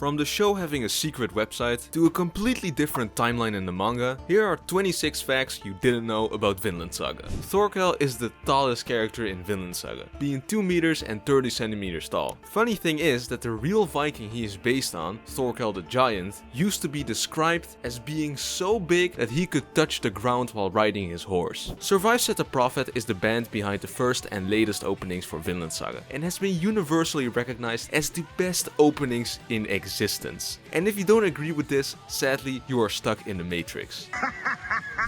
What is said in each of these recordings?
From the show having a secret website to a completely different timeline in the manga, here are 26 facts you didn't know about Vinland Saga. Thorkel is the tallest character in Vinland Saga, being 2 meters and 30 centimeters tall. Funny thing is that the real Viking he is based on, Thorkel the Giant, used to be described as being so big that he could touch the ground while riding his horse. Survive Said the Prophet is the band behind the first and latest openings for Vinland Saga, and has been universally recognized as the best openings in existence. And if you don't agree with this, sadly you are stuck in the Matrix.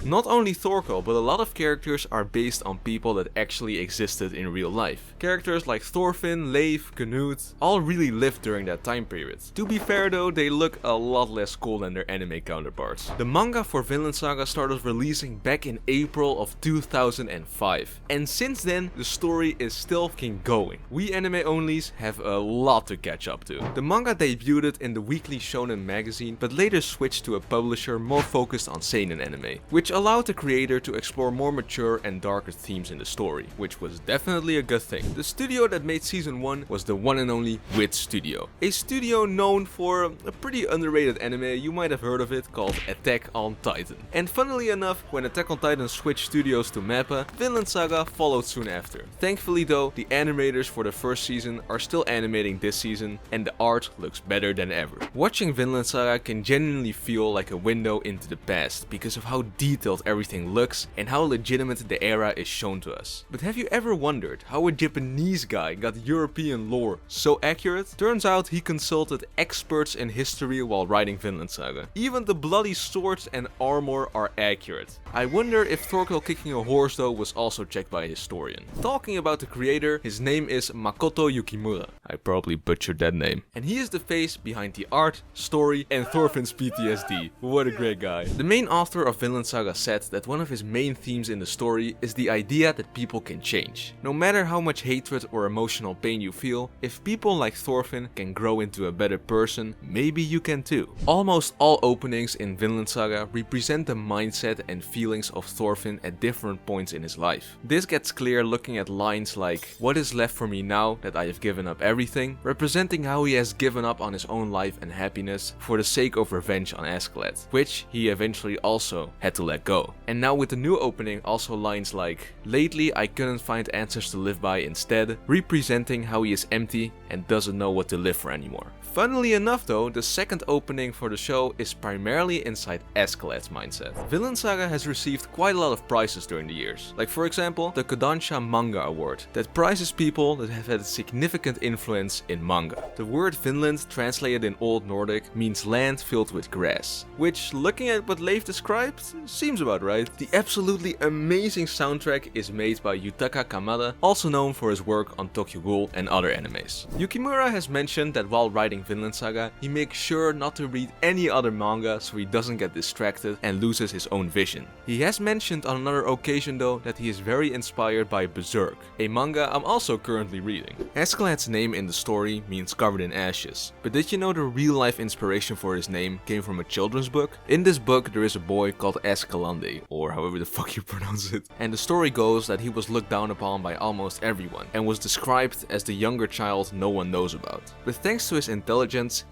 Not only Thorkel, but a lot of characters are based on people that actually existed in real life. Characters like Thorfinn, Leif, Canute, all really lived during that time period. To be fair though, they look a lot less cool than their anime counterparts. The manga for Vinland Saga started releasing back in April of 2005. And since then, the story is still fucking going. We anime onlys have a lot to catch up to. The manga debuted in the weekly shonen magazine, but later switched to a publisher more focused on seinen anime, which allowed the creator to explore more mature and darker themes in the story, which was definitely a good thing. The studio that made season 1 was the one and only Wit Studio, a studio known for a pretty underrated anime, you might have heard of it, called Attack on Titan. And funnily enough, when Attack on Titan switched studios to Mappa, Vinland Saga followed soon after. Thankfully though, the animators for the first season are still animating this season, and the art looks better than ever. Watching Vinland Saga can genuinely feel like a window into the past because of how detailed everything looks and how legitimate the era is shown to us. But have you ever wondered how a Japanese guy got European lore so accurate? Turns out he consulted experts in history while writing Vinland Saga. Even the bloody swords and armor are accurate. I wonder if Thorkel kicking a horse though was also checked by a historian. Talking about the creator, his name is Makoto Yukimura. I probably butchered that name. And he is the face behind the art, story and Thorfinn's PTSD. What a great guy. The main author of Vinland Saga said that one of his main themes in the story is the idea that people can change. No matter how much hatred or emotional pain you feel, if people like Thorfinn can grow into a better person, maybe you can too. Almost all openings in Vinland Saga represent the mindset and feelings of Thorfinn at different points in his life. This gets clear looking at lines like, "What is left for me now that I have given up everything?" representing how he has given up on his own life and happiness for the sake of revenge on Askeladd, which he eventually also had to let go. And now with the new opening, also lines like, "Lately I couldn't find answers to live by instead," representing how he is empty and doesn't know what to live for anymore. Funnily enough though, the second opening for the show is primarily inside Askeladd's mindset. Vinland Saga has received quite a lot of prizes during the years, like for example the Kodansha Manga Award, that prizes people that have had a significant influence in manga. The word Vinland, translated in Old Nordic, means land filled with grass, which, looking at what Leif described, seems about right. The absolutely amazing soundtrack is made by Yutaka Kamada, also known for his work on Tokyo Ghoul and other animes. Yukimura has mentioned that while writing Vinland Saga, he makes sure not to read any other manga so he doesn't get distracted and loses his own vision. He has mentioned on another occasion though that he is very inspired by Berserk, a manga I'm also currently reading. Askeladd's name in the story means covered in ashes, but did you know the real life inspiration for his name came from a children's book? In this book there is a boy called Askelande, or however the fuck you pronounce it, and the story goes that he was looked down upon by almost everyone and was described as the younger child no one knows about. But thanks to his intelligence,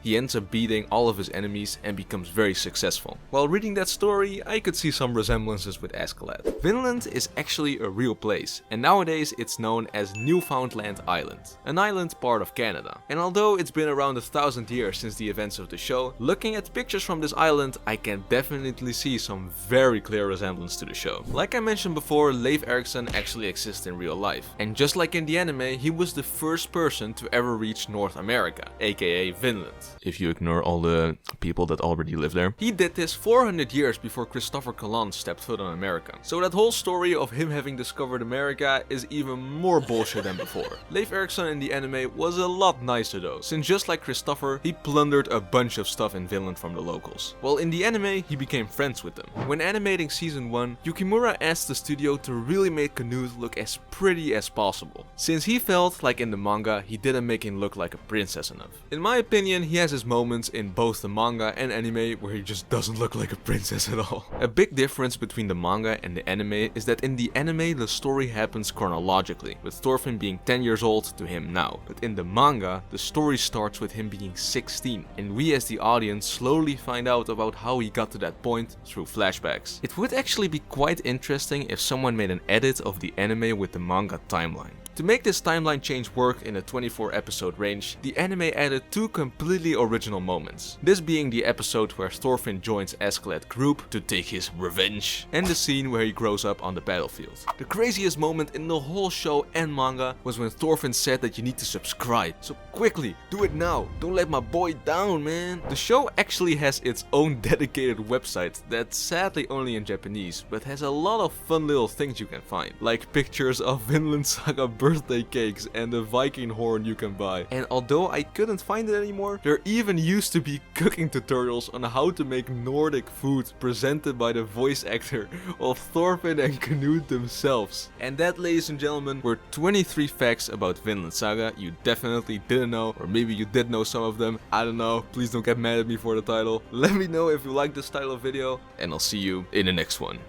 he ends up beating all of his enemies and becomes very successful. While reading that story, I could see some resemblances with Askeladd. Vinland is actually a real place, and nowadays it's known as Newfoundland Island, an island part of Canada. And although it's been around 1,000 years since the events of the show, looking at pictures from this island, I can definitely see some very clear resemblance to the show. Like I mentioned before, Leif Erikson actually exists in real life, and just like in the anime, he was the first person to ever reach North America, aka Vinland, if you ignore all the people that already live there. He did this 400 years before Christopher Columbus stepped foot on America. So that whole story of him having discovered America is even more bullshit than before. Leif Erikson in the anime was a lot nicer though, since just like Christopher, he plundered a bunch of stuff in Vinland from the locals. While in the anime, he became friends with them. When animating season 1, Yukimura asked the studio to really make Canute look as pretty as possible, since he felt like in the manga he didn't make him look like a princess enough. In my opinion, he has his moments in both the manga and anime where he just doesn't look like a princess at all. A big difference between the manga and the anime is that in the anime the story happens chronologically, with Thorfinn being 10 years old to him now. But in the manga, the story starts with him being 16, and we as the audience slowly find out about how he got to that point through flashbacks. It would actually be quite interesting if someone made an edit of the anime with the manga timeline. To make this timeline change work in a 24 episode range, the anime added 2 completely original moments. This being the episode where Thorfinn joins Askeladd's group to take his revenge, and the scene where he grows up on the battlefield. The craziest moment in the whole show and manga was when Thorfinn said that you need to subscribe. So quickly, do it now, don't let my boy down, man. The show actually has its own dedicated website that's sadly only in Japanese, but has a lot of fun little things you can find, like pictures of Vinland Saga birthday cakes and the Viking horn you can buy. And although I couldn't find it anymore, there even used to be cooking tutorials on how to make Nordic food presented by the voice actor of Thorfinn and Knut themselves. And that, ladies and gentlemen, were 23 facts about Vinland Saga you definitely didn't know, or maybe you did know some of them, I don't know, please don't get mad at me for the title. Let me know if you like this style of video, and I'll see you in the next one.